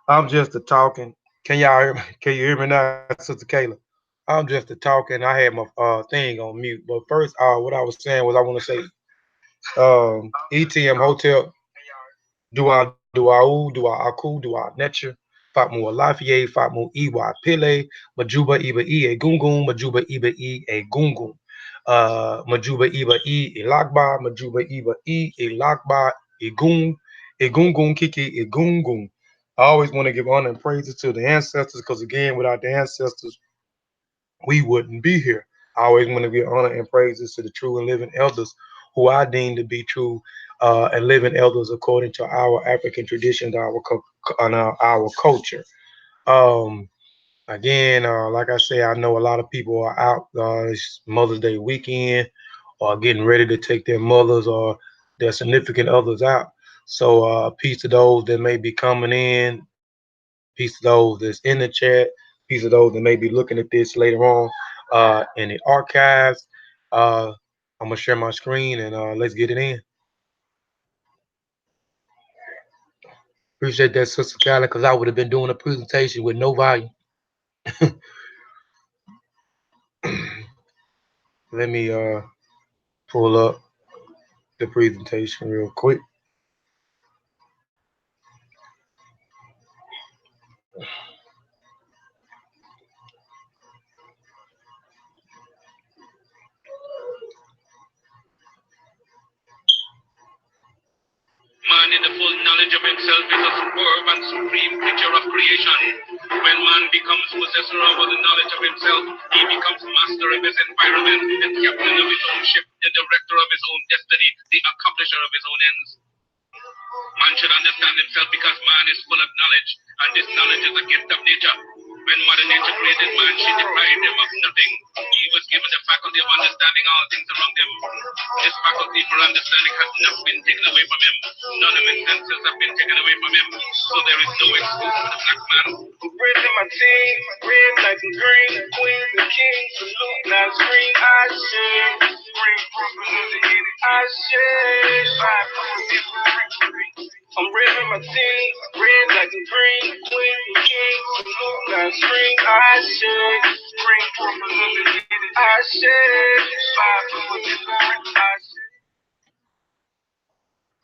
I'm just a talking. Can y'all hear me? Can you hear me now, Sister Kayla? I'm just a talking. I had my thing on mute. But first, what I was saying was I want to say, ETM Hotel, do I aku, do I nature, Fat Mu Alafie, Fat Mu Iwa Pile, Majuba Iba E a Gungun, Majuba Iba E a Gungun, Majuba Iba E a Lakba, Majuba Iba E a Lakba, a Gungun Kiki, a Gungun. I always want to give honor and praises to the ancestors because, again, without the ancestors, we wouldn't be here. I always want to give honor and praises to the true and living elders who I deem to be true and living elders according to our African traditions, our culture. Um, Again, like I say, I know a lot of people are out. It's Mother's Day weekend, or getting ready to take their mothers or their significant others out. So, peace to those that may be coming in, peace to those that's in the chat, peace to those that may be looking at this later on in the archives. Uh, I'm gonna share my screen and let's get it in. Appreciate that, Sister Kyla, because I would have been doing a presentation with no volume. Let me pull up the presentation real quick. Man in the full knowledge of himself is a superb and supreme creature of creation. When man becomes possessor over the knowledge of himself, he becomes master of his environment, the captain of his own ship, the director of his own destiny, the accomplisher of his own ends. Man should understand himself because man is full of knowledge, and this knowledge is a gift of nature. When Mother Nature created man, she deprived him of nothing. He was given the faculty of understanding all things around him. This faculty for understanding has not been taken away from him. None of his senses have been taken away from him. So there is no excuse for the black man. Raising my team, red, black, and green, queen, the king, salute, now scream, I shake, scream, I shake, I'm raising my team, red, black, and green, queen, the king, salute, now scream, I shake, scream, I shake, I shake.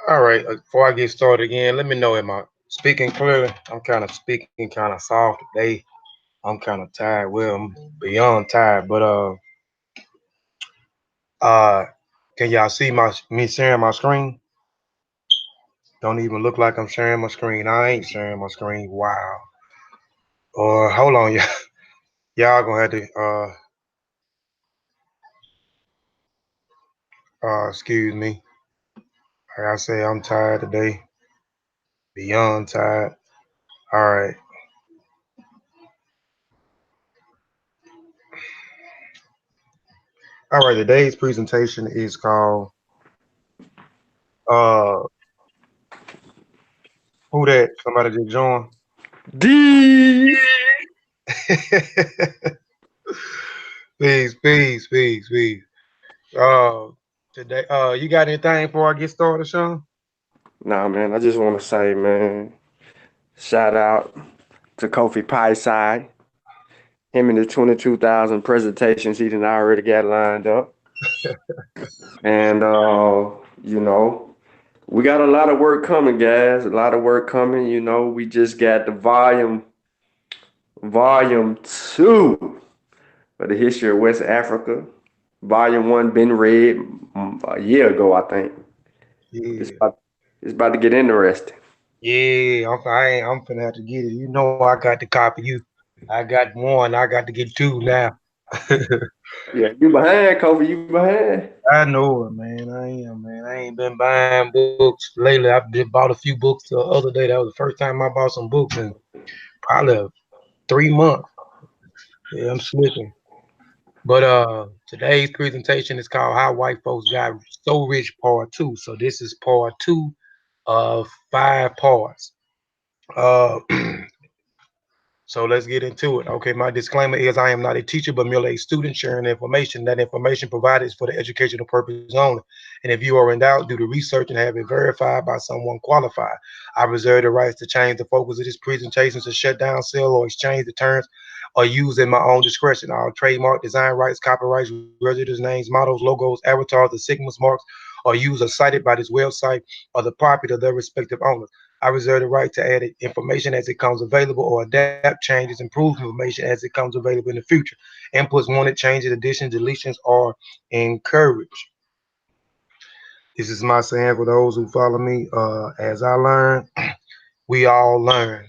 All right, before I get started again, let me know, am I speaking clearly? I'm kind of speaking kind of soft today. I'm kind of tired. Well, I'm beyond tired, but uh, can y'all see me sharing my screen? Don't even look like I'm sharing my screen. I ain't sharing my screen. Wow. Or hold on, y'all gonna have to excuse me. Like I say, I'm tired today. Beyond tired. All right. All right. Today's presentation is called uh who that? Somebody just joined. D. Peace, peace, peace, peace. Uh, Today, you got anything before I get started, Sean? Nah, man, I just want to say, man, shout out to Kofi Piesie. Him and the 22,000 presentations he done already got lined up. And, you know, we got a lot of work coming, guys. A lot of work coming. You know, we just got the volume two of the history of West Africa. Volume one been read a year ago, I think. It's Yeah, about, it's about to get interesting. yeah. I'm finna have to get it. You know, I got to copy you. I got one. I got to get two now. Yeah, you behind, Kobe. You behind. I know it, man. I am, man. I ain't been buying books lately. I just bought a few books the other day. That was the first time I bought some books in probably 3 months. Yeah, I'm slipping. But today's presentation is called "How White Folks Got So Rich" Part Two. So this is Part Two of 5 parts. Uh, So let's get into it. Okay, my disclaimer is I am not a teacher, but merely a student sharing information. That information provided is for the educational purpose only. And if you are in doubt, do the research and have it verified by someone qualified. I reserve the rights to change the focus of this presentation to shut down, sell, or exchange the terms or use in my own discretion. All trademark, design rights, copyrights, registered names, models, logos, avatars, the Sigmas marks, or used or cited by this website or the property of their respective owners. I reserve the right to add information as it comes available or adapt changes, improve information as it comes available in the future. Inputs wanted, changes, additions, deletions are encouraged. This is my saying for those who follow me. As I learn, we all learn.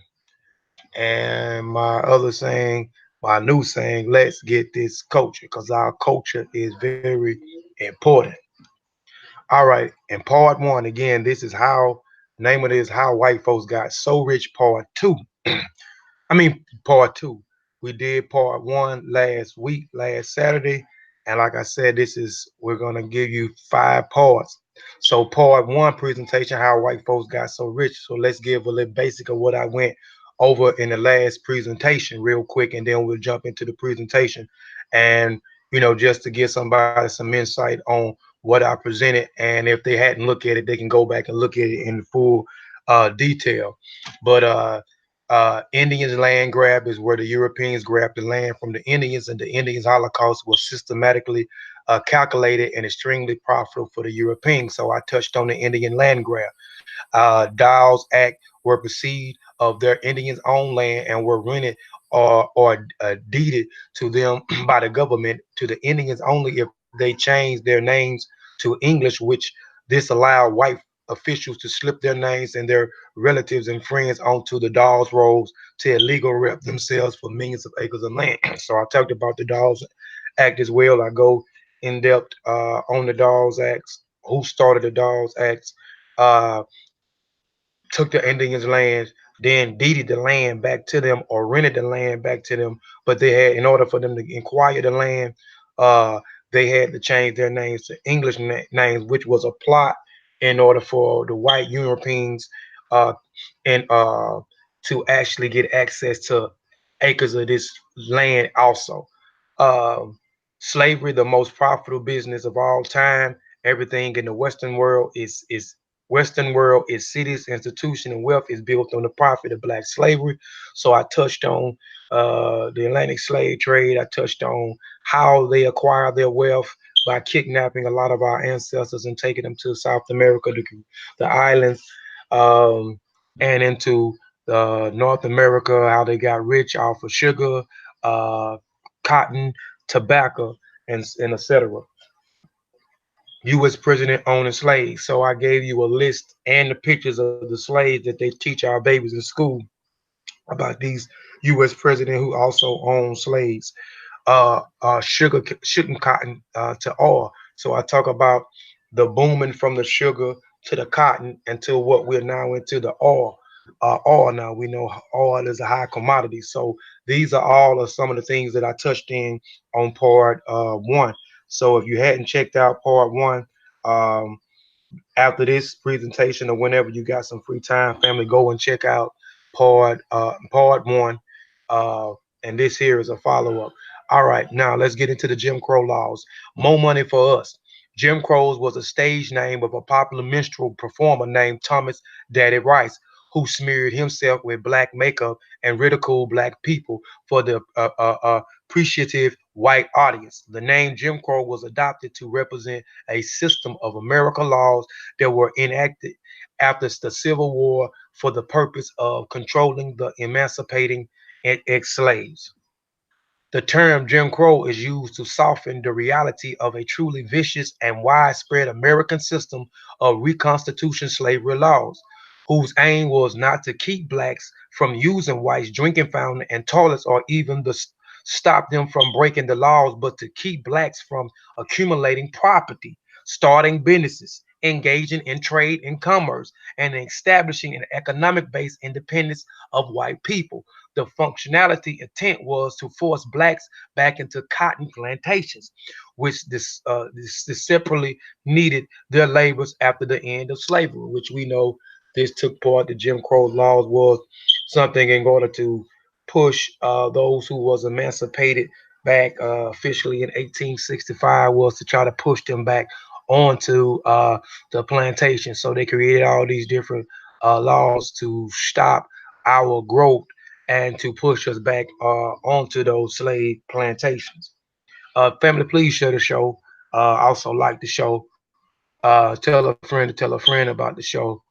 And my other saying, my new saying, let's get this culture because our culture is very important. All right, in part one, again, this is how, name of this, how white folks got so rich, part two. I mean, part two. We did part one last week, last Saturday. And like I said, we're going to give you 5 parts. So, part one presentation, how white folks got so rich. So, let's give a little basic of what I went over in the last presentation, real quick, and then we'll jump into the presentation. And, just to give somebody some insight on what I presented. And if they hadn't looked at it, they can go back and look at it in full detail. But, Indians land grab is where the Europeans grabbed the land from the Indians, and the Indians' Holocaust was systematically calculated and extremely profitable for the Europeans. So I touched on the Indian land grab. Dawes Act were perceived of their Indians' own land and were rented or deeded to them by the government to the Indians only if they changed their names to English, which this allowed white officials to slip their names and their relatives and friends onto the Dawes rolls to illegal rep themselves for millions of acres of land. So I talked about the Dawes Act as well. I go in depth on the Dawes Acts, who started the Dawes Acts, uh, took the Indians' lands, then deeded the land back to them or rented the land back to them. But they had, in order for them to acquire the land, uh, they had to change their names to English names, which was a plot in order for the white Europeans uh, and to actually get access to acres of this land also. Um, Slavery, the most profitable business of all time. Everything in the Western world is cities, institution, and wealth is built on the profit of black slavery. So I touched on the Atlantic slave trade. I touched on how they acquire their wealth by kidnapping a lot of our ancestors and taking them to South America, the islands, um, and into North America, how they got rich off of sugar, uh, cotton, tobacco, and etc. U.S. president owning slaves. So I gave you a list and the pictures of the slaves that they teach our babies in school about these U.S. president who also owned slaves. Sugar cotton to oil. So I talk about the booming from the sugar to the cotton until what we're now into the oil. Oil now we know oil is a high commodity. So these are all of some of the things that I touched in on part one. So if you hadn't checked out part one, um, after this presentation or whenever you got some free time, family, go and check out part one. Uh, and this here is a follow up. All right, now let's get into the Jim Crow laws. More money for us. Jim Crows was a stage name of a popular minstrel performer named Thomas Daddy Rice, who smeared himself with black makeup and ridiculed black people for the appreciative white audience. The name Jim Crow was adopted to represent a system of American laws that were enacted after the Civil War for the purpose of controlling the emancipating ex slaves. The term Jim Crow is used to soften the reality of a truly vicious and widespread American system of reconstitution slavery laws, whose aim was not to keep blacks from using whites' drinking fountain and toilets or even to stop them from breaking the laws, but to keep blacks from accumulating property, starting businesses, engaging in trade and commerce, and establishing an economic based independence of white people. The functionality intent was to force blacks back into cotton plantations, which this separately needed their labors after the end of slavery, which we know this took part. The Jim Crow laws was something in order to push those who was emancipated back officially in 1865 was to try to push them back onto the plantation. So they created all these different laws to stop our growth and to push us back onto those slave plantations. Family, please share the show. Also like the show. Tell a friend to tell a friend about the show.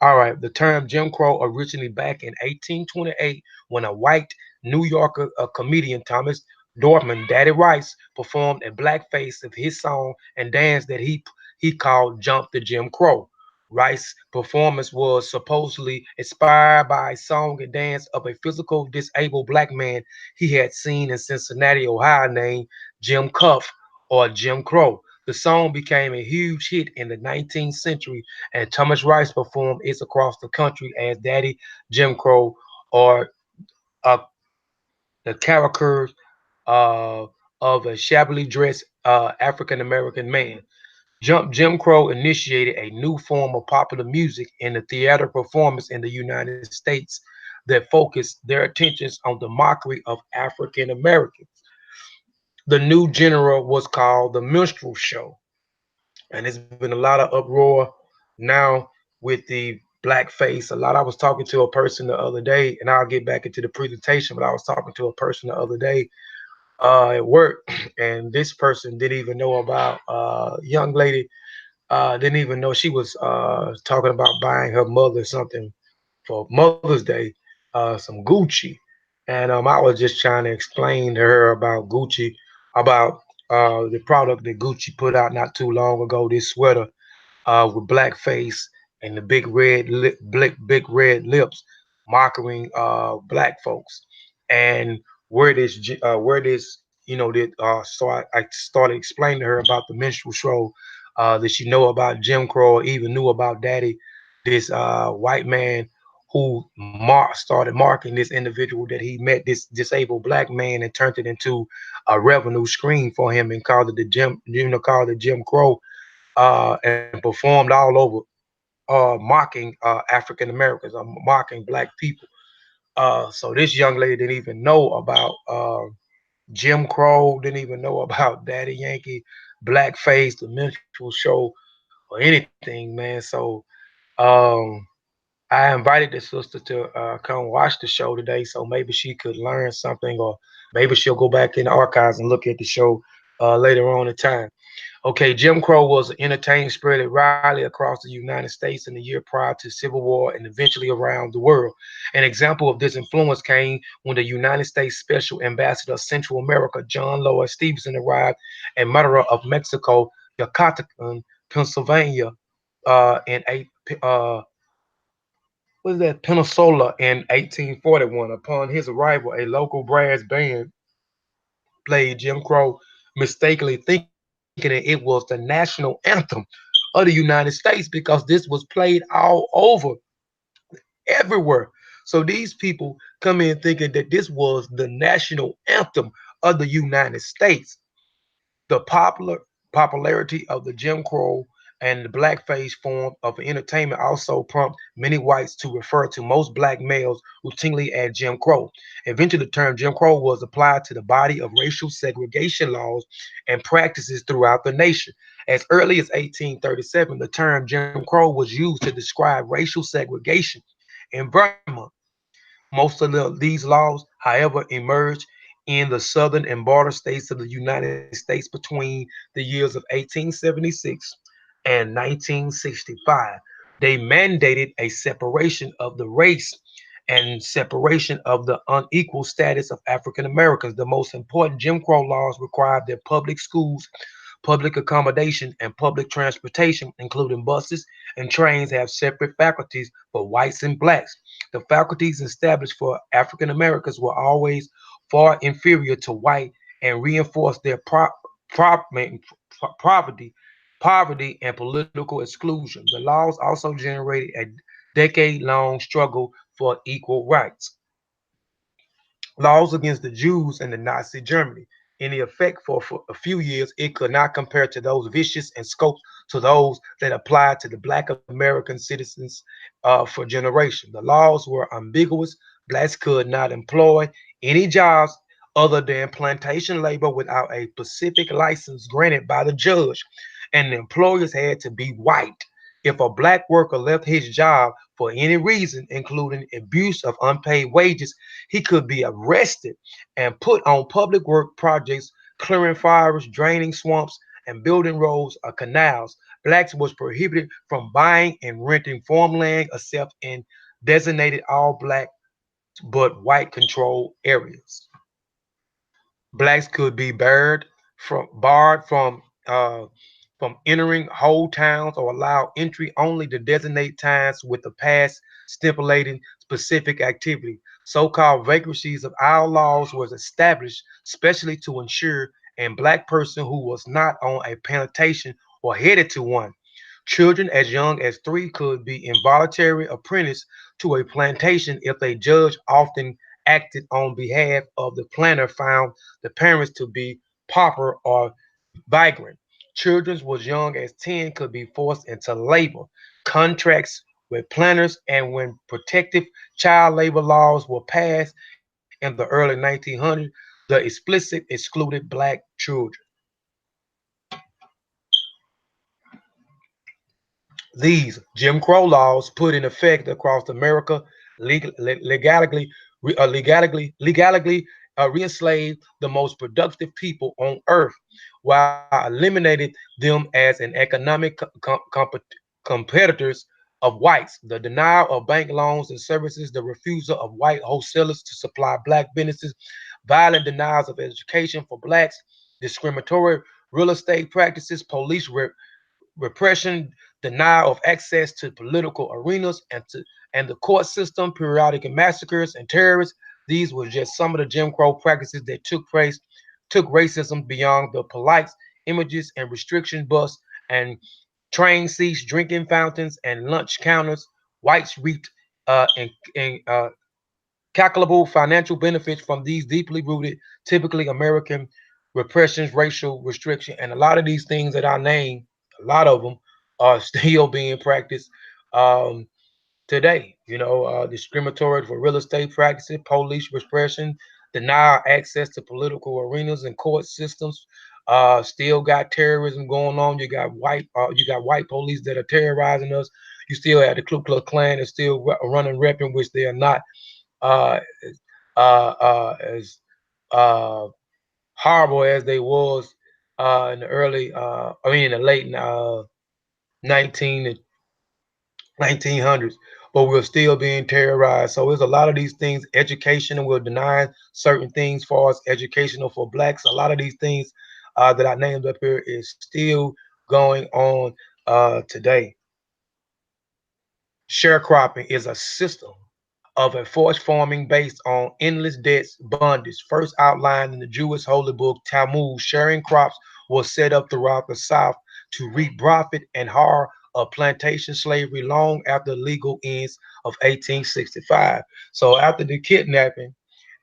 All right, the term Jim Crow originally back in 1828 when a white New Yorker comedian Thomas Dorfman, Daddy Rice, performed a blackface of his song and dance that he called "Jump the Jim Crow." Rice's performance was supposedly inspired by a song and dance of a physical disabled black man he had seen in Cincinnati, Ohio, named Jim Cuff or Jim Crow. The song became a huge hit in the 19th century, and Thomas Rice performed it across the country as Daddy Jim Crow or uh, the character uh, of a shabbily dressed African American man. Jim Crow initiated a new form of popular music in the theater performance in the United States that focused their attentions on the mockery of African Americans. The new genre was called the minstrel show, and there's been a lot of uproar now with the blackface. A lot. I was talking to a person the other day, and I'll get back into the presentation, but I was talking to a person the other day at work, and this person didn't even know about young lady. Didn't even know she was talking about buying her mother something for Mother's Day, some Gucci, and I was just trying to explain to her about Gucci, about the product that Gucci put out not too long ago. This sweater with blackface and the big red lips, mocking black folks, and where this that so I started explaining to her about the minstrel show that she know about Jim Crow, or even knew about Daddy, this white man who started marking this individual that he met, this disabled black man, and turned it into a revenue stream for him and called it the called it Jim Crow, and performed all over, mocking African Americans, mocking black people. So this young lady didn't even know about Jim Crow, didn't even know about Daddy Yankee, Blackface, the minstrel show, or anything, man. So um, I invited the sister to come watch the show today, so maybe she could learn something, or maybe she'll go back in the archives and look at the show later on in time. Okay, Jim Crow was an entertainment spread widely across the United States in the year prior to Civil War and eventually around the world. An example of this influence came when the United States Special Ambassador of Central America, John Lloyd Stevenson, arrived at Monterrey of Mexico, Yucatan, Pennsylvania, in uh, was that Peninsula in 1841. Upon his arrival, a local brass band played Jim Crow, mistakenly thinking that it was the national anthem of the United States because this was played all over, everywhere. So these people come in thinking that this was the national anthem of the United States. The popularity of the Jim Crow and the blackface form of entertainment also prompted many whites to refer to most black males routinely as Jim Crow. Eventually, the term Jim Crow was applied to the body of racial segregation laws and practices throughout the nation. As early as 1837, the term Jim Crow was used to describe racial segregation in Vermont. Most of these laws, however, emerged in the southern and border states of the United States between the years of 1876 and 1965. They mandated a separation of the race and separation of the unequal status of African Americans. The most important Jim Crow laws required that public schools, public accommodation, and public transportation, including buses and trains, have separate faculties for whites and blacks. The faculties established for African Americans were always far inferior to white and reinforced their poverty, poverty and political exclusion. The laws also generated a decade-long struggle for equal rights. Laws against the Jews in the Nazi Germany. In effect for a few years, it could not compare to those vicious and scope to those that applied to the Black American citizens for generations. The laws were ambiguous. Blacks could not employ Any jobs other than plantation labor without a specific license granted by the judge, and the employers had to be white. If a black worker left his job for any reason, including abuse of unpaid wages, he could be arrested and put on public work projects, clearing fires, draining swamps, and building roads or canals. Blacks was prohibited from buying and renting farmland except in designated all black but white controlled areas. Blacks could be barred from entering whole towns or allowed entry only to designate times with the past stipulating specific activity. So-called vacancies of our laws was established specially to ensure a black person who was not on a plantation or headed to one. Children as young as 3 could be involuntary apprenticed to a plantation if a judge often acted on behalf of the planter found the parents to be pauper or vagrant. Children as young as 10 could be forced into labor contracts with planters, and when protective child labor laws were passed in the early 1900s, the explicit excluded black children. These Jim Crow laws put in effect across America legally, re-enslaved the most productive people on earth, while eliminated them as an economic competitors of whites. The denial of bank loans and services, the refusal of white wholesalers to supply black businesses, violent denials of education for blacks, discriminatory real estate practices, police repression, denial of access to political arenas and the court system, periodic massacres and terrorists. These were just some of the Jim Crow practices that took racism beyond the polite images and restriction bus and train seats, drinking fountains, and lunch counters. Whites reaped incalculable financial benefits from these deeply rooted, typically American repressions, racial restriction, and a lot of these things that I named, a lot of them are still being practiced um, today. Discriminatory for real estate practices, police repression, denial access to political arenas and court systems. Still got terrorism going on. You got white police that are terrorizing us. You still have the Ku Klux Klan is still running repping, which they are not uh, as uh, horrible as they was in the in the late 19 1900s, but we're still being terrorized. So there's a lot of these things. Education, and we're denying certain things for us educational for blacks. A lot of these things that I named up here is still going on today. Sharecropping is a system of a forced farming based on endless debts bondage, first outlined in the Jewish holy book Talmud. Sharing crops was set up throughout the South to reap profit and horror of plantation slavery long after the legal ends of 1865. So after the kidnapping,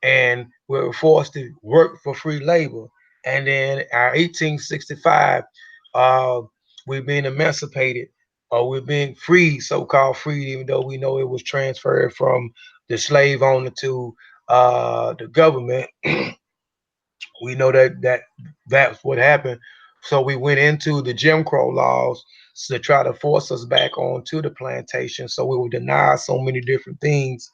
and we were forced to work for free labor, and then our 1865, uh, we've been emancipated or we've been free, so-called free, even though we know it was transferred from the slave owner to the government. We know that's what happened. So we went into the Jim Crow laws to try to force us back onto the plantation. So we were denied so many different things.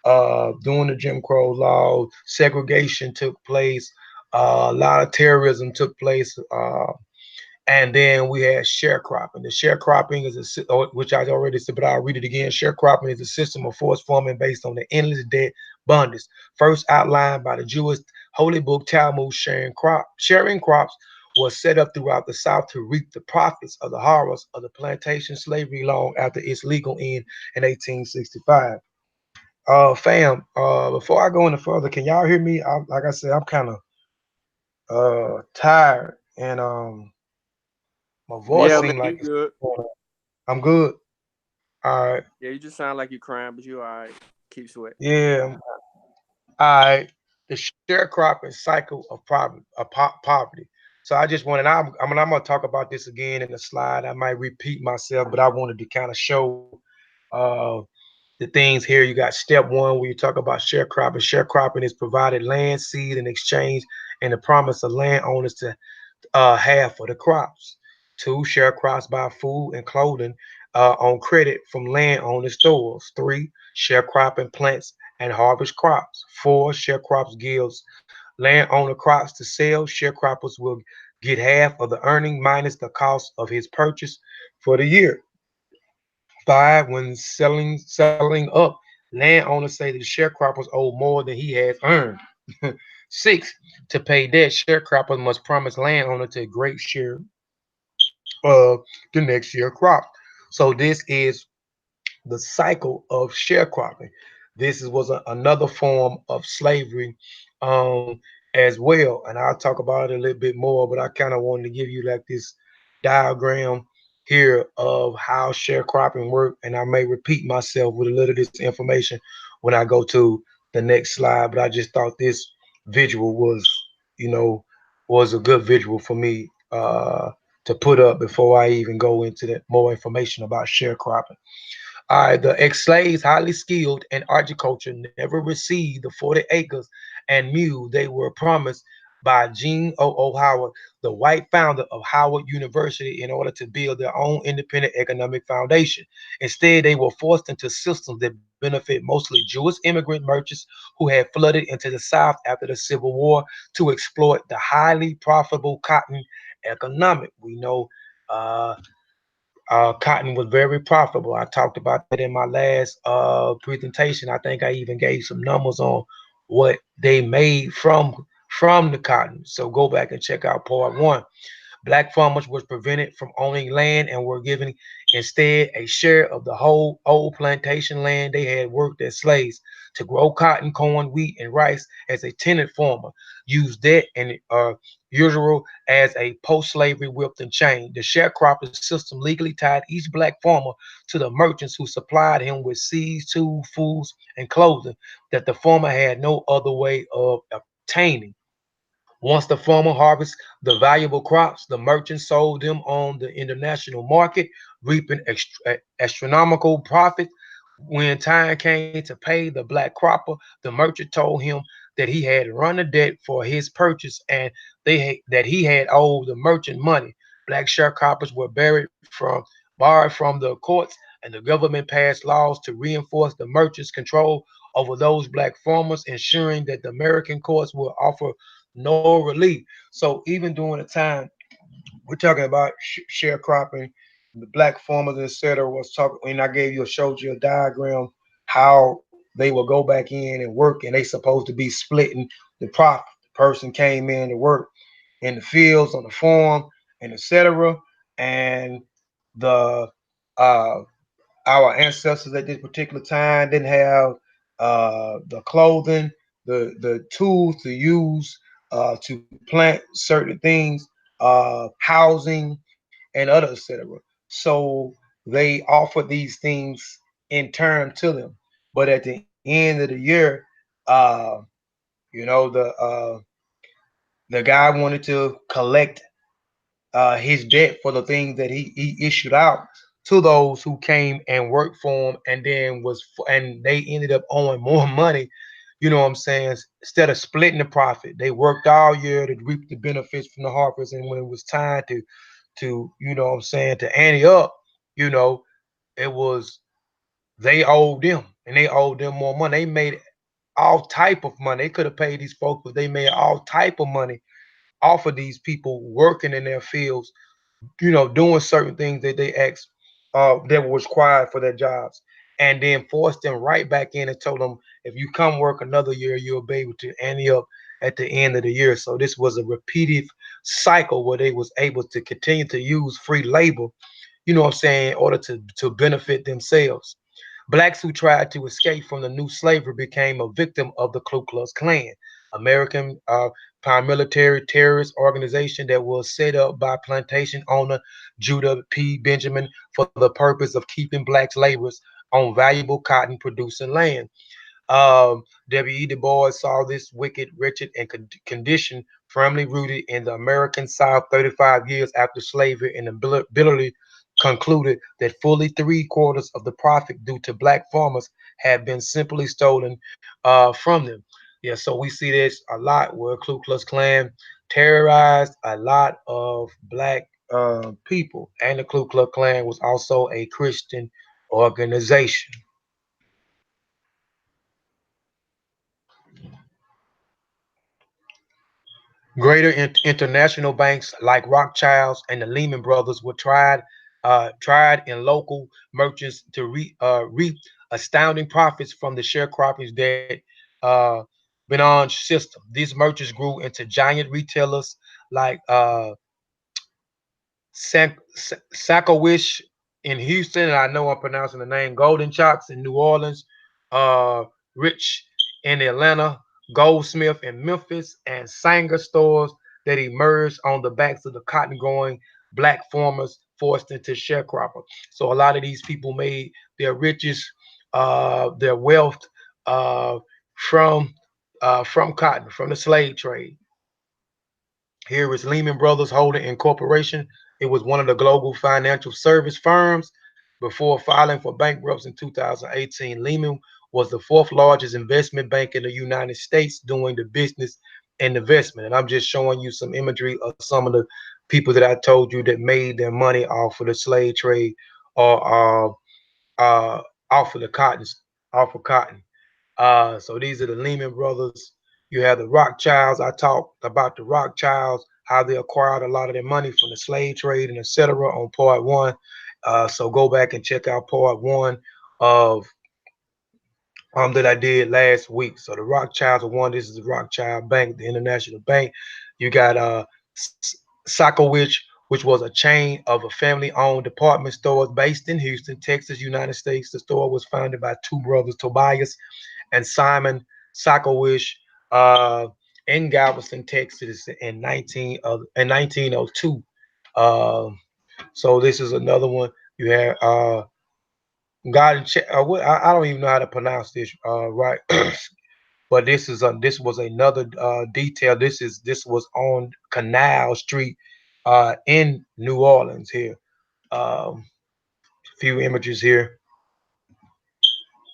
During the Jim Crow law, segregation took place. A lot of terrorism took place. And then we had sharecropping. The sharecropping is which I already said, but I'll read it again. Sharecropping is a system of forced farming based on the endless debt bondage, first outlined by the Jewish holy book Talmud. Sharing crops was set up throughout the South to reap the profits of the horrors of the plantation slavery long after its legal end in 1865. Fam, before I go any further, can y'all hear me? Like I said, I'm kind of tired, and my voice Yeah, man, seemed you like it's good. going on. I'm good. All right. Yeah, you just sound like you're crying, but you all right. Keep sweating. Yeah. All right. The sharecropping cycle of poverty. So I just wanted. I'm gonna talk about this again in the slide. I might repeat myself, but I wanted to kind of show uh, the the things here. You got step one where you talk about sharecropping. Sharecropping is provided land, seed, and exchange, and the promise of landowners to have for the crops. Two, sharecrops buy food and clothing on credit from landowner stores. Three, sharecropping plants and harvest crops. Four, sharecrops gives landowner crops to sell. Sharecroppers will get half of the earning minus the cost of his purchase for the year. Five, when selling up, landowners say that the sharecroppers owe more than he has earned. Six, to pay debt, sharecroppers must promise landowner to a great share of the next year crop. So this is the cycle of sharecropping. This was another form of slavery as well, and I'll talk about it a little bit more. But I kind of wanted to give you like this diagram here of how sharecropping worked, and I may repeat myself with a little of this information when I go to the next slide. But I just thought this visual was, you know, was a good visual for me to put up before I even go into that more information about sharecropping. The ex-slaves, highly skilled in agriculture, never received the 40 acres and mule they were promised by Gene O. Howard, the white founder of Howard University, in order to build their own independent economic foundation. Instead, they were forced into systems that benefit mostly Jewish immigrant merchants who had flooded into the South after the Civil War to exploit the highly profitable cotton economic. We know uh, cotton was very profitable. I talked about that in my last presentation. I think I even gave some numbers on what they made from the cotton. So go back and check out part one. Black farmers was prevented from owning land and were given instead a share of the whole old plantation land. They had worked as slaves to grow cotton, corn, wheat, and rice as a tenant farmer, used debt and usual as a post-slavery whipped and chained. The sharecropping system legally tied each black farmer to the merchants who supplied him with seeds, tools, foods, and clothing that the farmer had no other way of obtaining. Once the farmer harvests the valuable crops, the merchant sold them on the international market, reaping astronomical profit. When time came to pay the black cropper, the merchant told him that he had run a debt for his purchase and that he had owed the merchant money. Black sharecroppers were barred from the courts, and the government passed laws to reinforce the merchant's control over those black farmers, ensuring that the American courts would offer no relief. So even during the time we're talking about sharecropping, the black farmers, etc., was talking. When I gave you, showed you a diagram how they will go back in and work, and they supposed to be splitting the profit. The person came in to work in the fields on the farm and etc. And the uh, our ancestors at this particular time didn't have the clothing, the tools to use to plant certain things, housing, and other etc. So they offered these things in turn to them. But at the end of the year, uh, the guy wanted to collect his debt for the things that he issued out to those who came and worked for him, and then and they ended up owing more money. You know what I'm saying? Instead of splitting the profit, they worked all year to reap the benefits from the harvest, and when it was time to you know what I'm saying, to ante up, you know, it was they owed them, and they owed them more money. They made all type of money. They could have paid these folks, but they made all type of money off of these people working in their fields, you know, doing certain things that they asked that was required for their jobs, and then forced them right back in and told them, if you come work another year, you'll be able to ante up at the end of the year. So this was a repeated cycle where they was able to continue to use free labor, you know what I'm saying, in order to benefit themselves. Blacks who tried to escape from the new slavery became a victim of the Ku Klux Klan, American paramilitary terrorist organization that was set up by plantation owner Judah P. Benjamin for the purpose of keeping blacks laborers on valuable cotton producing land. W.E. Du Bois saw this wicked, wretched, and condition firmly rooted in the American South 35 years after slavery and bitterly concluded that fully 3/4 of the profit due to black farmers had been simply stolen from them. Yeah, so we see this a lot where Ku Klux Klan terrorized a lot of black people, and the Ku Klux Klan was also a Christian organization. Greater international banks like Rothschilds and the Lehman Brothers were tried in local merchants to reap astounding profits from the sharecroppers that uh, Benange system. These merchants grew into giant retailers like Sakowish in Houston, and I know I'm pronouncing the name, Golden Chops in New Orleans, uh, Rich in Atlanta, Goldsmith in Memphis, and Sanger stores that emerged on the backs of the cotton growing black farmers forced into sharecropper. So a lot of these people made their riches, their wealth uh, from from cotton, from the slave trade. Here is Lehman Brothers Holding Incorporation. It was one of the global financial service firms. Before filing for bankruptcy in 2018, Lehman was the fourth largest investment bank in the United States doing the business and investment. And I'm just showing you some imagery of some of the people that I told you that made their money off of the slave trade or off of the cotton, off of cotton. So these are the Lehman Brothers. You have the Rothschilds. I talked about the Rothschilds, how they acquired a lot of their money from the slave trade and etc. on part one. So go back and check out part one of that I did last week. So the Rothschilds are one. This is the Rothschild Bank, the international bank. You got Sakowich, which was a chain of a family-owned department stores based in Houston, Texas, United States. The store was founded by two brothers, Tobias and Simon Sakowicz, uh, in Galveston, Texas, in 1902. Uh, so this is another one. You have God and I don't even know how to pronounce this right, but this was another detail. This was on Canal Street in New Orleans here. Um, few images here.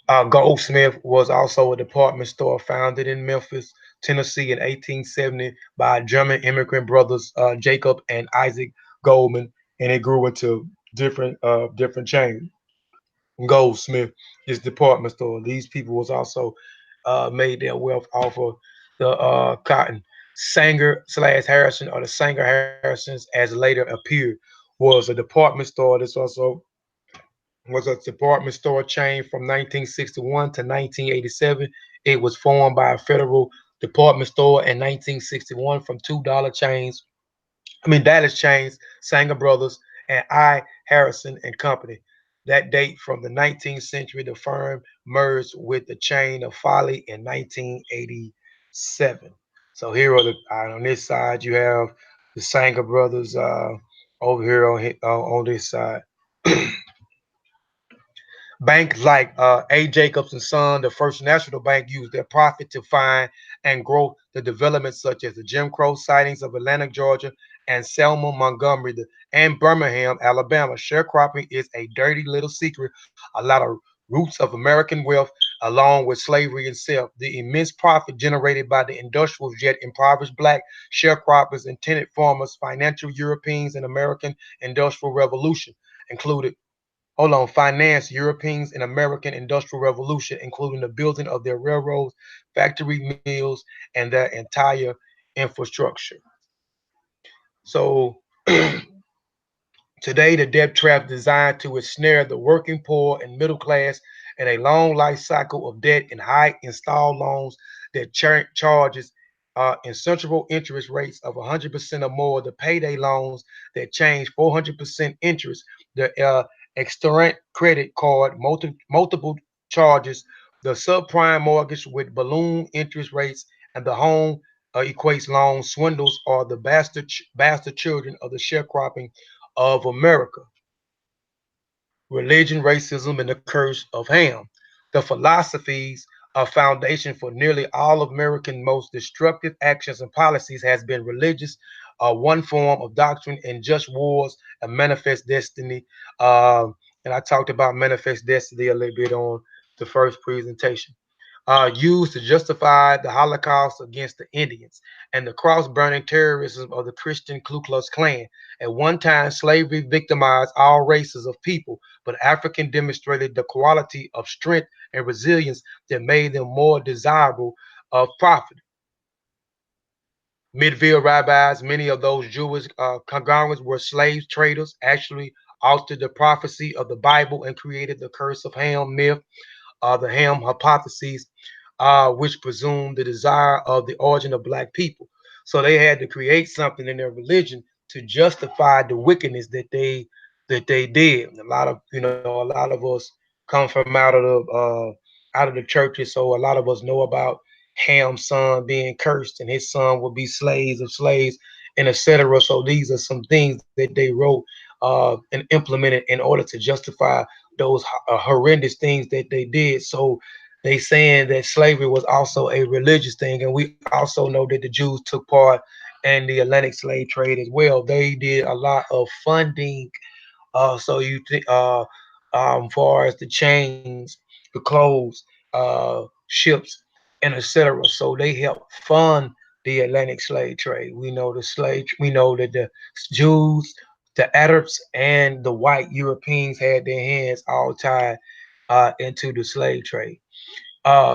Goldsmith was also a department store founded in Memphis, Tennessee in 1870 by German immigrant brothers Jacob and Isaac Goldman, and it grew into different chains. Goldsmith, his department store. These people was also made their wealth off of the cotton. Sanger slash Harrison or the Sanger Harrisons, as later appeared, was a department store. This also was a department store chain from 1961 to 1987. It was formed by a federal department store in 1961 from Dallas chains, Sanger Brothers, and I. Harrison and Company. That date from the 19th century, the firm merged with the chain of Folly in 1987. So here are on this side you have the Sanger Brothers. Over here on this side. Banks like A. Jacobs and Son, the First National Bank, used their profit to fund and grow the developments such as the Jim Crow sightings of Atlanta, Georgia, and Selma, Montgomery, and Birmingham, Alabama. Sharecropping is a dirty little secret, a lot of roots of American wealth, along with slavery itself. The immense profit generated by the industrial jet impoverished black sharecroppers and tenant farmers, financial Europeans, and American Industrial Revolution included hold on, financed Europeans and American Industrial Revolution, including the building of their railroads, factory mills, and their entire infrastructure. So today, the debt trap is designed to ensnare the working poor and middle class in a long life cycle of debt and high installed loans that charges incentive interest rates of 100% or more, the payday loans that change 400% interest, the extorrent credit card, multiple charges, the subprime mortgage with balloon interest rates, and the home equates loan swindles are the bastard children of the sharecropping of America. Religion, racism, and the curse of Ham. The philosophies of foundation for nearly all of American most destructive actions and policies has been religious one form of doctrine and just wars, a manifest destiny. And I talked about manifest destiny a little bit on the first presentation. Used to justify the Holocaust against the Indians and the cross-burning terrorism of the Christian Ku Klux Klan. At one time, slavery victimized all races of people, but African demonstrated the quality of strength and resilience that made them more desirable of profit. Midville rabbis, many of those Jewish conglomerates were slave traders, actually altered the prophecy of the Bible and created the curse of Ham myth, the Ham hypotheses, which presumed the desire of the origin of black people. So they had to create something in their religion to justify the wickedness that they did. A lot of a lot of us come from out of the churches, so a lot of us know about Ham's son being cursed, and his son will be slaves of slaves, and etc. So these are some things that they wrote and implemented in order to justify those horrendous things that they did. So they saying that slavery was also a religious thing, and we also know that the Jews took part in the Atlantic slave trade as well. They did a lot of funding. So you think, far as the chains, the clothes, ships, and etc. So they helped fund the Atlantic slave trade. We know the slave. We know that the Jews, the Arabs, and the white Europeans had their hands all tied into the slave trade.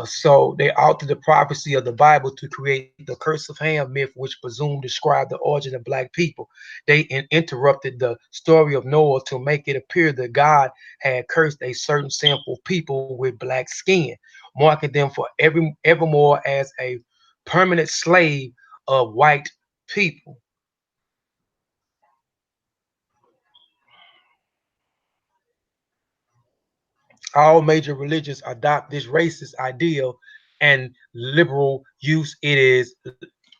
So they altered the prophecy of the Bible to create the curse of Ham myth, which presumed describe the origin of black people. They interrupted the story of Noah to make it appear that God had cursed a certain sinful people with black skin, marking them for evermore as a permanent slave of white people. All major religions adopt this racist ideal and liberal use it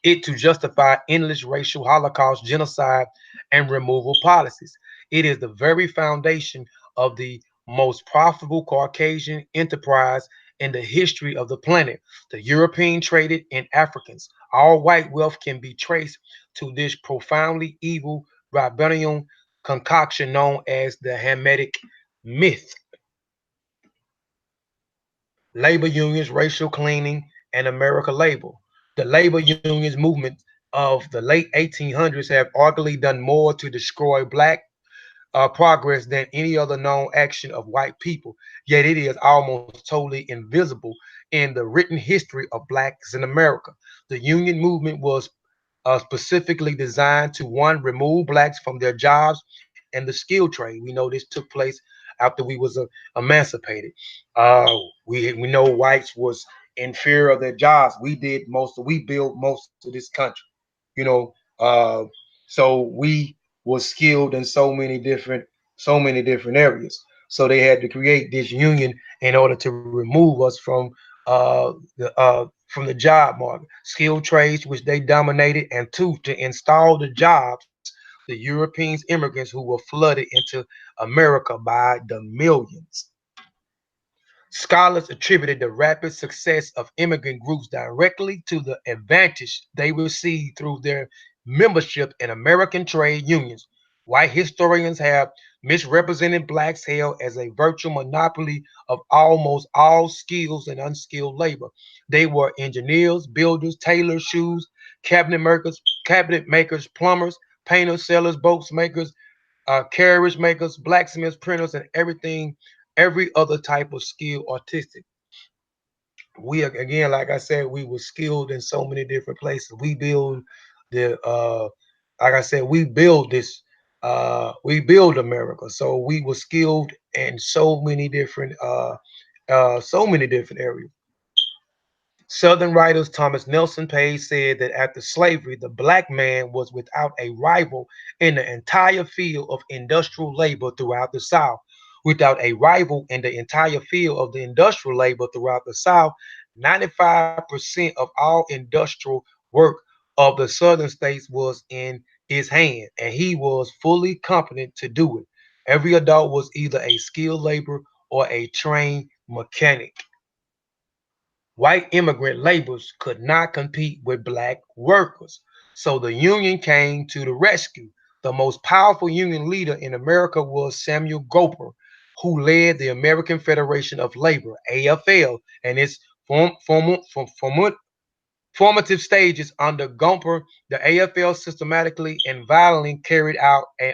to justify endless racial holocaust, genocide, and removal policies. It is the very foundation of the most profitable Caucasian enterprise in the history of the planet. The European traded in Africans. All white wealth can be traced to this profoundly evil Rabinian concoction known as the Hamitic myth. Labor unions, racial cleaning, and America labor. The labor unions movement of the late 1800s have arguably done more to destroy black progress than any other known action of white people, yet it is almost totally invisible in the written history of blacks in America. The union movement was specifically designed to one, remove blacks from their jobs and the skill trade. We know this took place after we was emancipated. Uh, we know whites was in fear of their jobs. We built most of this country. You know, uh, so we was skilled in so many different areas. So they had to create this union in order to remove us from the job market, skilled trades which they dominated, and two, to install the jobs the Europeans immigrants who were flooded into America by the millions. Scholars attributed the rapid success of immigrant groups directly to the advantage they received through their membership in American trade unions. White historians have misrepresented blacks held as a virtual monopoly of almost all skills and unskilled labor. They were engineers, builders, tailors, shoes, cabinet makers, plumbers, painters, sailors, boats makers, carriage makers, blacksmiths, printers, and every other type of skill artistic. We again, like I said, we were skilled in so many different places. We build the like I said, we build America. So we were skilled in so many different areas. Southern writers Thomas Nelson Page said that after slavery, the black man was without a rival in the entire field of industrial labor throughout the South. Without a rival in the entire field of the industrial labor throughout the South, 95% of all industrial work of the southern states was in his hand, and he was fully competent to do it. Every adult was either a skilled laborer or a trained mechanic. White immigrant laborers could not compete with black workers. So the Union came to the rescue. The most powerful Union leader in America was Samuel Goper, who led the American Federation of Labor, AFL, and its formative stages under Gumper. The AFL systematically and violently carried out an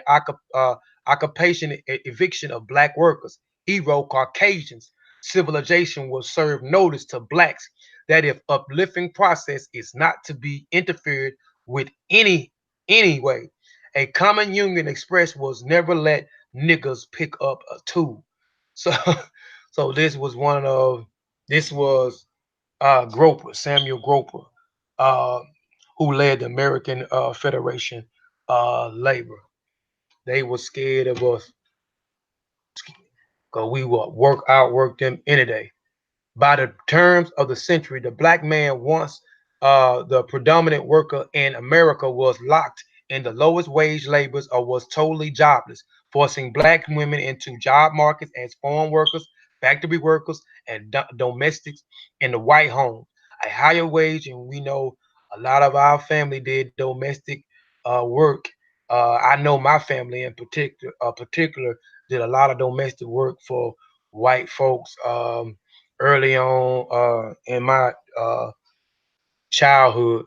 occupation eviction of black workers. He wrote Caucasians. Civilization will serve notice to blacks that if uplifting process is not to be interfered with any way. A common union express was never let niggas pick up a tool. So so this was Groper, Samuel Groper, uh, who led the American Federation Labor. They were scared of us because we would outwork them any day. By the terms of the century, the black man, once the predominant worker in America, was locked in the lowest wage labors or was totally jobless, forcing black women into job markets as farm workers, factory workers, and domestics in the white home. A higher wage, and we know a lot of our family did domestic work. I know my family in particular did a lot of domestic work for white folks. Early on in my childhood,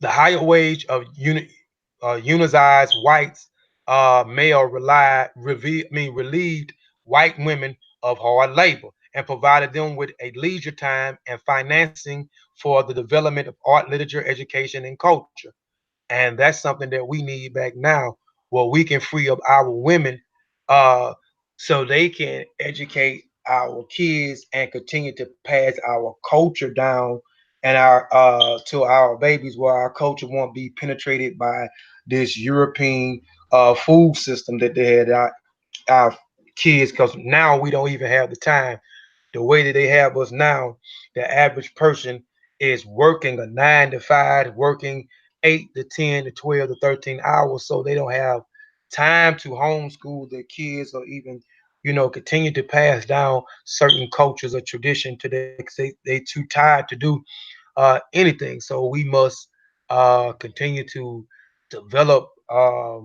the higher wage of unionized whites male relieved white women of hard labor and provided them with a leisure time and financing for the development of art, literature, education, and culture. And that's something that we need back now, where we can free up our women uh, so they can educate our kids and continue to pass our culture down and our to our babies, where our culture won't be penetrated by this European food system that they had our kids, because now we don't even have the time. The way that they have us now, the average person is working a 9 to 5, working 8 to 10 to 12 to 13 hours, so they don't have time to homeschool their kids or even, continue to pass down certain cultures or tradition to them, because they too tired to do anything. So we must continue to develop uh,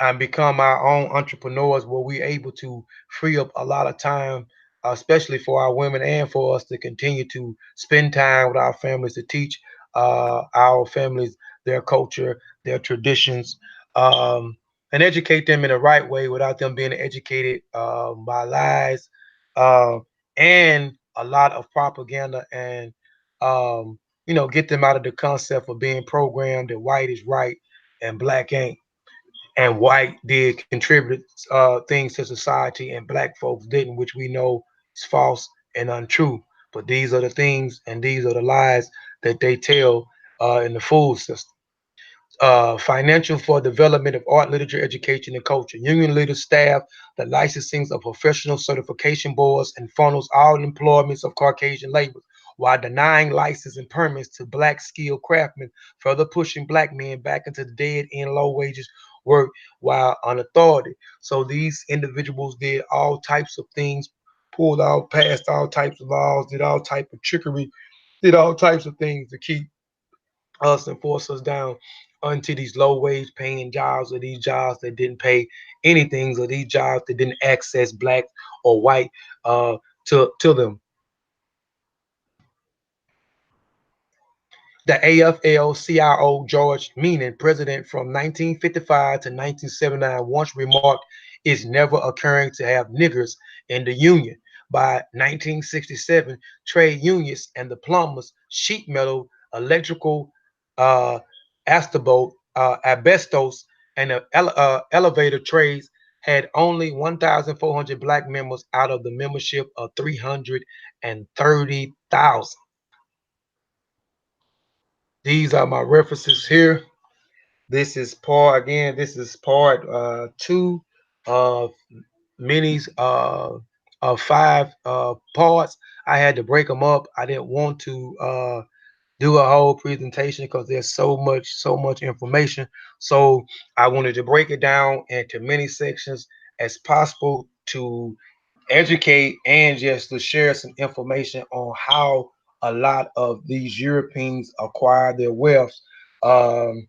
and become our own entrepreneurs, where we're able to free up a lot of time, especially for our women and for us to continue to spend time with our families, to teach our families their culture, their traditions, and educate them in the right way without them being educated by lies uh, and a lot of propaganda, and get them out of the concept of being programmed that white is right and black ain't, and white did contribute things to society and black folks didn't, which we know is false and untrue. But these are the things and these are the lies that they tell in the food system. Financial for development of art, literature, education, and culture. Union leaders staff the licensing of professional certification boards and funnels all employments of Caucasian labor, while denying license and permits to black skilled craftsmen, further pushing black men back into the dead end low wages work while on authority. So these individuals did all types of things, pulled out, passed all types of laws, did all type of trickery, did all types of things to keep us and force us down onto these low wage paying jobs, or these jobs that didn't pay anything, or these jobs that didn't access black or white to them. The AFL-CIO George Meany, president from 1955 to 1979, once remarked, "It's never occurring to have niggers in the union." By 1967, trade unions and the plumbers, sheet metal, electrical, uh, asbestos, and the elevator trades had only 1,400 black members out of the membership of 330,000. These are my references here. This is part two of Minnie's of five parts. I had to break them up. I didn't want to do a whole presentation because there's so much information. So I wanted to break it down into many sections as possible to educate and just to share some information on how a lot of these Europeans acquired their wealth. Um,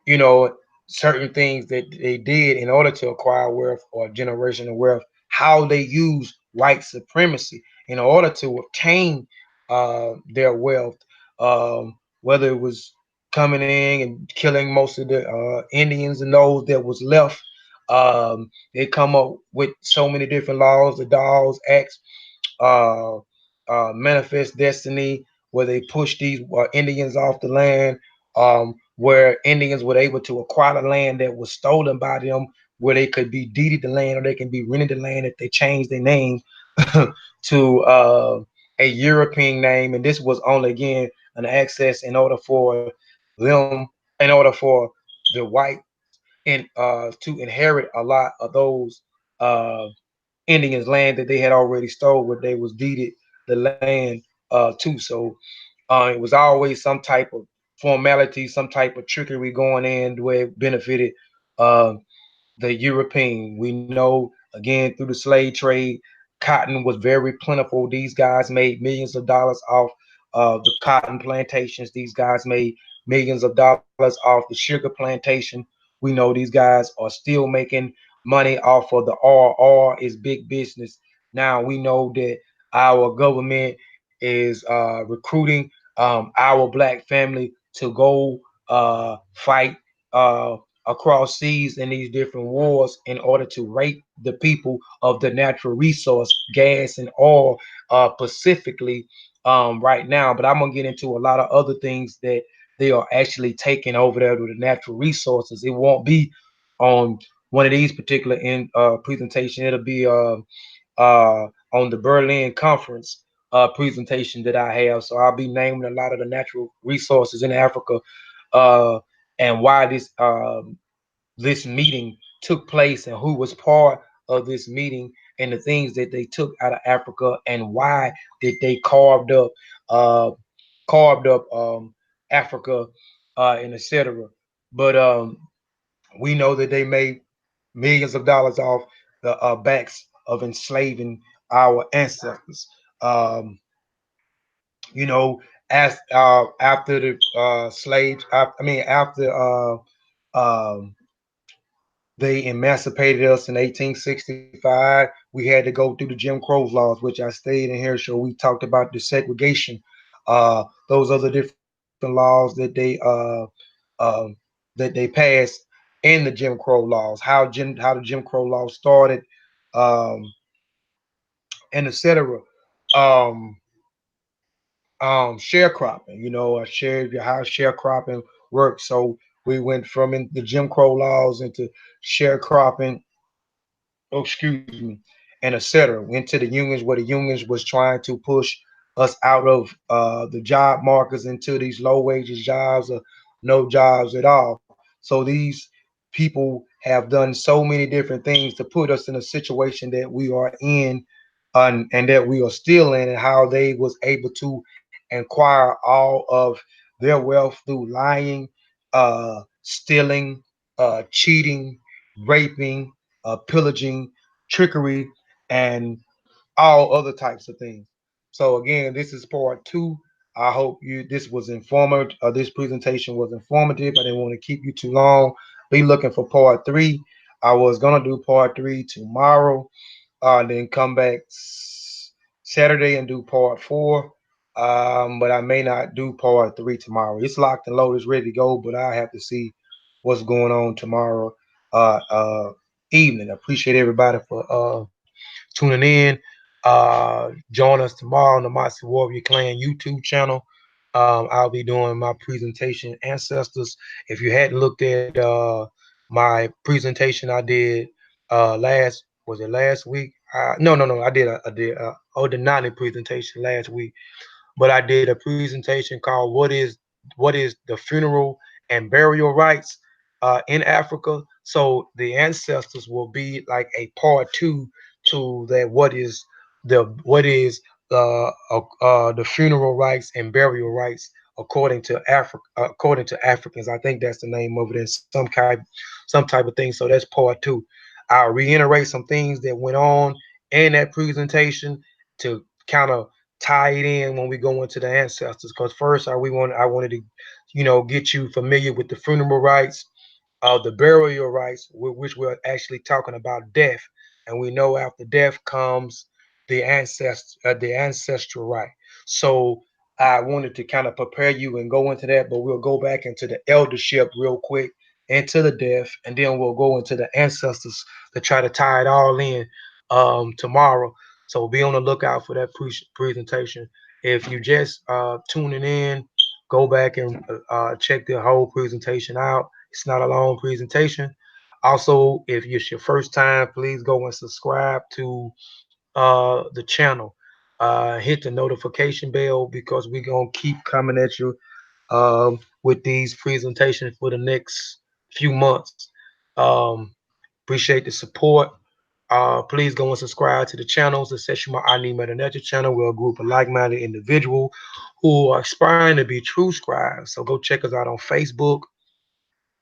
you know, certain things that they did in order to acquire wealth or generational wealth, how they use white supremacy in order to obtain their wealth, whether it was coming in and killing most of the Indians and those that was left. They come up with so many different laws, the Dawes Acts, uh, Manifest Destiny, where they pushed these Indians off the land, where Indians were able to acquire the land that was stolen by them, where they could be deeded the land or they can be rented the land if they changed their name to a European name. And this was only, again, an access in order for them, in order for the white to inherit a lot of those uh, Indians' land that they had already stole, where they was deeded the land too. So it was always some type of formality, some type of trickery going in where it benefited uh, the European. We know, again, through the slave trade, cotton was very plentiful. These guys made millions of dollars off the cotton plantations. These guys made millions of dollars off the sugar plantation. We know these guys are still making money off of the R. R is big business. Now we know that our government is recruiting our black family to go fight across seas in these different wars in order to rape the people of the natural resource, gas and oil, specifically right now. But I'm gonna get into a lot of other things that they are actually taking over there to the natural resources. It won't be on one of these particular presentation. It'll be on the Berlin conference presentation that I have. So I'll be naming a lot of the natural resources in Africa and why this meeting took place and who was part of this meeting and the things that they took out of Africa and why did they uh, carved up Africa and etc. But we know that they made millions of dollars off the backs of enslaving our ancestors. Um, you know, as after the slaves, I mean, after um, they emancipated us in 1865. We had to go through the Jim Crow laws, which I stayed in here. So we talked about the segregation. Those other different laws um, that they passed in the Jim Crow laws. How the Jim Crow laws started, um, and etc. Um, Sharecropping. You know, how sharecropping works. So we went from the Jim Crow laws into sharecropping, oh, excuse me, and etc. Went to the unions where the unions was trying to push us out of the job markets into these low wages jobs or no jobs at all. So these people have done so many different things to put us in a situation that we are in and that we are still in, and how they was able to acquire all of their wealth through lying, stealing, cheating, raping, pillaging, trickery, and all other types of things. So again, this is part two. I hope you this was informative. This presentation was informative. I didn't want to keep you too long. Be looking for part three. I was gonna do part three tomorrow, then come back Saturday and do part four. But I may not do part three tomorrow. It's locked and loaded, it's ready to go, but I have to see what's going on tomorrow evening. I appreciate everybody for tuning in. Join us tomorrow on the Moxie Warrior Clan YouTube channel. I'll be doing my presentation, Ancestors. If you hadn't looked at my presentation I did was it last week? No. I did Odinani presentation last week, but I did a presentation called "What is the funeral and burial rites in Africa?" So the ancestors will be like a part two to that. What is the funeral rites and burial rites according to Africa, according to Africans. I think that's the name of it in some type of thing. So that's part two. I'll reiterate some things that went on in that presentation to kind of tie it in when we go into the ancestors. Because first, I wanted to, get you familiar with the funeral rites, the burial rites, which we're actually talking about death, and we know after death comes the ancestral right. So I wanted to kind of prepare you and go into that, but we'll go back into the eldership real quick, into the death, and then we'll go into the ancestors to try to tie it all in tomorrow. So be on the lookout for that presentation. If you just tuning in, go back and check the whole presentation out. It's not a long presentation. Also, if it's your first time, please go and subscribe to the channel. Hit the notification bell because we're gonna keep coming at you with these presentations for the next few months. Um, Appreciate the support. Please go and subscribe to the channels, the Seshima Ani Meta channel. We're a group of like-minded individuals who are aspiring to be true scribes. So go check us out on Facebook.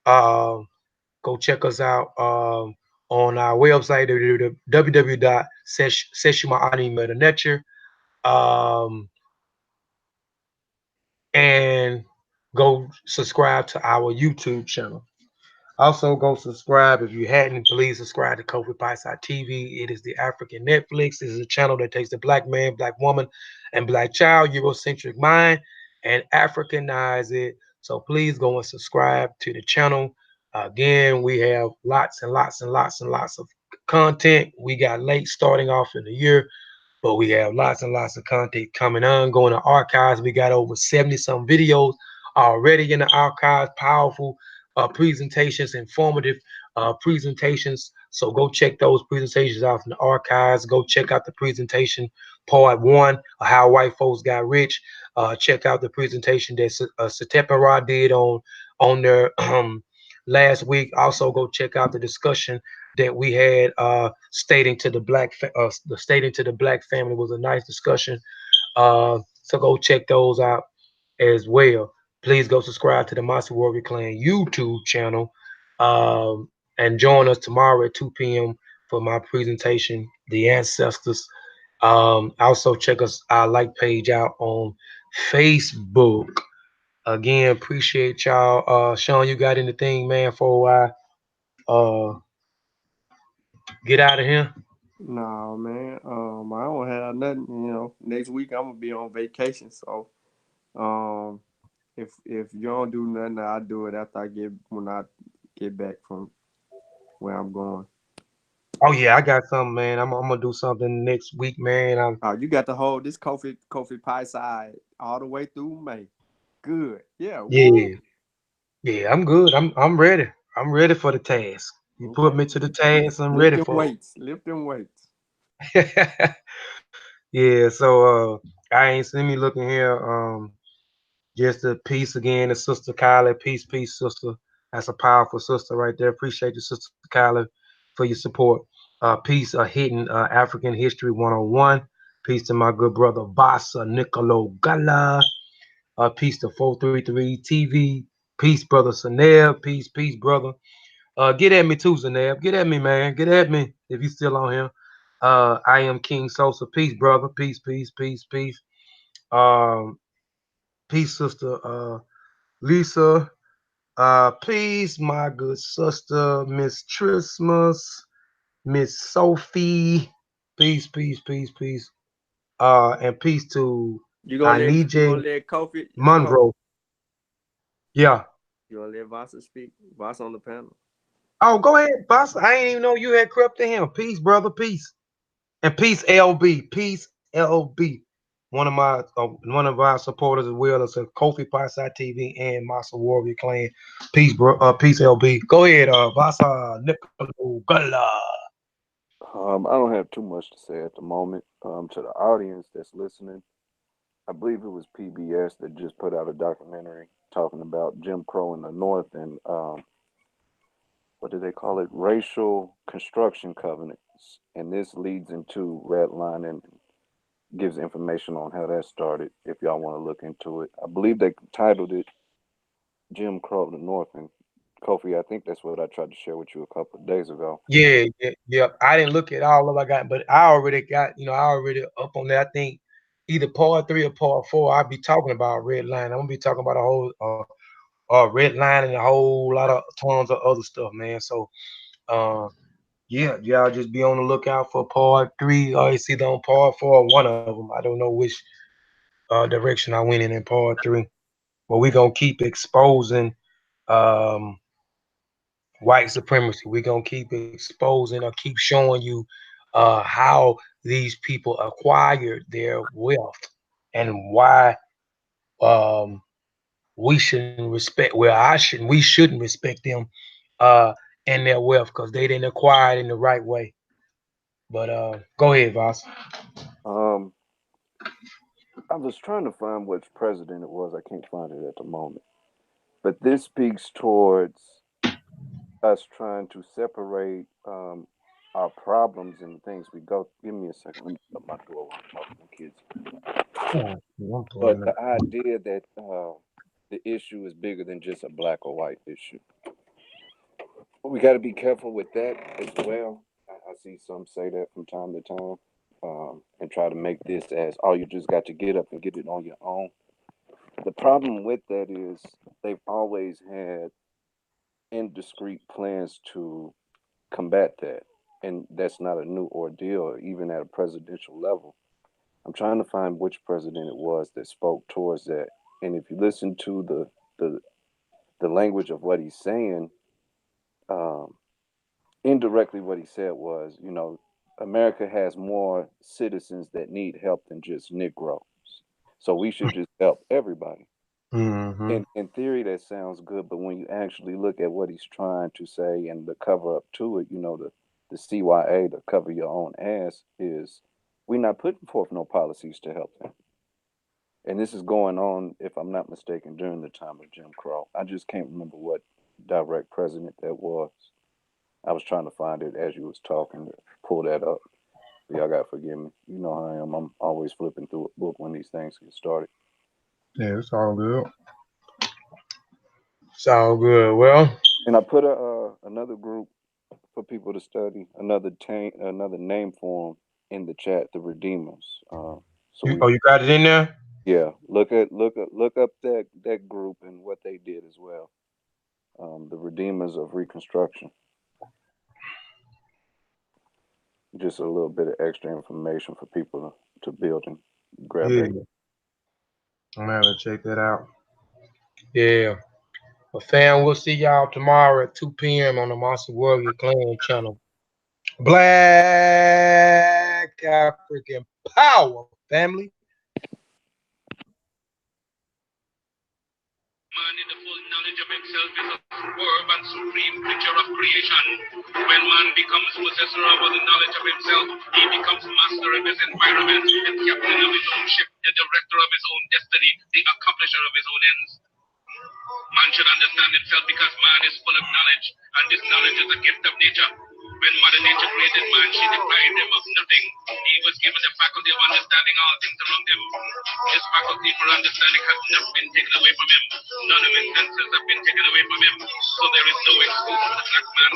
Um, Go check us out on our website, www.seshumaanimedaneture, um, and go subscribe to our YouTube channel. Also, go subscribe if you hadn't. Please subscribe to Kofi Piesie TV. It is the African Netflix. This is a channel that takes the black man, black woman, and black child Eurocentric mind and Africanize it. So please go and subscribe to the channel. Again, we have lots and lots and lots and lots of content. We got late starting off in the year, but we have lots and lots of content coming on. Going to archives, we got over 70 some videos already in the archives. Powerful presentations, informative presentations. So go check those presentations out in the archives. Go check out the presentation part one of how white folks got rich. Check out the presentation that Satepara did on their last week. Also go check out the discussion that we had stating to the the stating to the black family was a nice discussion. So go check those out as well. Please go subscribe to the Monster Warrior Clan YouTube channel, and join us tomorrow at 2 p.m. for my presentation, The Ancestors. Also check us our like page out on Facebook. Again, appreciate y'all. Sean, you got anything, man, for a while? Get out of here. Nah, man. I don't have nothing. Next week I'm gonna be on vacation, so um, if you don't do nothing, I'll do it after when I get back from where I'm going. Oh yeah, I got something, man. I'm gonna do something next week, man. You got to hold this Kofi pie side all the way through May. Good. Yeah. Woo. Yeah, yeah, I'm good. I'm ready. I'm ready for the task. You put Okay. me to the task, I'm Lift ready them for weights. Lift them weights. it. Yeah, so I ain't seen me looking here. Just a peace again, the sister Kylie. Peace, peace, sister. That's a powerful sister right there. Appreciate you, sister Kylie, for your support. Peace, hidden African history 101. Peace to my good brother Bassa Nicolo Gala. Peace to 433 TV. Peace, brother Sanel. Peace, peace, brother. Get at me too, Zanab. Get at me, man. Get at me if you still on here. I am King Sosa. Peace, brother. Peace, peace, peace, peace. Um, Peace, sister Lisa. Peace, my good sister, Miss Christmas, Miss Sophie. Peace, peace, peace, peace. And peace to You gonna Anije let Monroe. Yeah. You gonna let Vasa speak? Vasa on the panel. Oh, go ahead, boss. I ain't even know you had crept to him. Peace, brother. Peace. And peace, LB. Peace, LB. One of our supporters as well as a Kofi Piesie TV and Massa Warrior Clan. Peace, bro. Peace, LB. Go ahead, Vasa Nicolo Gala. I don't have too much to say at the moment. To the audience that's listening, I believe it was PBS that just put out a documentary talking about Jim Crow in the North and what do they call it? Racial construction covenants. And this leads into redlining and gives information on how that started if y'all want to look into it. I believe they titled it Jim Crow in the North. And Kofi, I think that's what I tried to share with you a couple of days ago. Yeah. I didn't look at all of I got, but I already got, I already up on that. I think either part 3 or part 4, I'll be talking about red line. I'm gonna be talking about a whole red line and a whole lot of tons of other stuff, man. So uh yeah, y'all just be on the lookout for part 3, or it's either on part 4 or one of them. I don't know which direction I went in part 3. But we gonna keep exposing um white supremacy. We're gonna keep exposing or keep showing you how these people acquired their wealth and why um we shouldn't respect, well, we shouldn't respect them uh and their wealth because they didn't acquire it in the right way. But go ahead, Voss. Um, I was trying to find which president it was. I can't find it at the moment. But this speaks towards us trying to separate our problems and things we go. Give me a second. Let me shut my door while I'm talking to kids. Oh, I'm But pulling up. the idea that the issue is bigger than just a black or white issue. We got to be careful with that as well. I see some say that from time to time and try to make this as, oh, you just got to get up and get it on your own. The problem with that is they've always had indiscreet plans to combat that. And that's not a new ordeal, even at a presidential level. I'm trying to find which president it was that spoke towards that. And if you listen to the language of what he's saying, um, indirectly what he said was, America has more citizens that need help than just Negroes. So we should just help everybody. Mm-hmm. In theory, that sounds good, but when you actually look at what he's trying to say and the cover up to it, the CYA, the cover your own ass, is we're not putting forth no policies to help them. And this is going on, if I'm not mistaken, during the time of Jim Crow. I just can't remember what direct president that was. I was trying to find it as you was talking to pull that up. Y'all gotta forgive me. You know how I am. I'm always flipping through a book when these things get started. Yeah, it's all good. It's all good. Well, And I put another group for people to study, another name for them in the chat, the Redeemers. So we, you got it in there? yeah, look up that group and what they did as well. The Redeemers of Reconstruction. Just a little bit of extra information for people to build and grab that. Yeah, I'm gonna have to check that out. Yeah. But fam, we'll see y'all tomorrow at 2 p.m. on the Monster Warrior Clan channel. Black African Power, family. Man in the full knowledge of himself is a superb and supreme creature of creation. When man becomes possessor of the knowledge of himself, he becomes master of his environment, the captain of his own ship, the director of his own destiny, the accomplisher of his own ends. Man should understand himself because man is full of knowledge, and this knowledge is a gift of nature. When Mother Nature created man, she deprived him of nothing. He was given the faculty of understanding all things around him. This faculty for understanding has not been taken away from him. None of his senses have been taken away from him. So there is no excuse for the black man.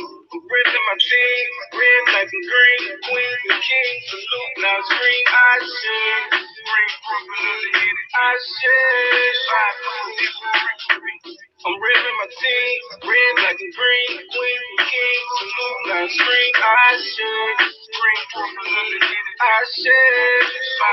Red in my team, red, black, and green. Queen and king, salute, now scream. I should bring Brooklyn underhit. I should fight for different. I'm red in my team, red, black, and green. Queen and king, salute, now scream. I should bring Brooklyn underhit. I should fight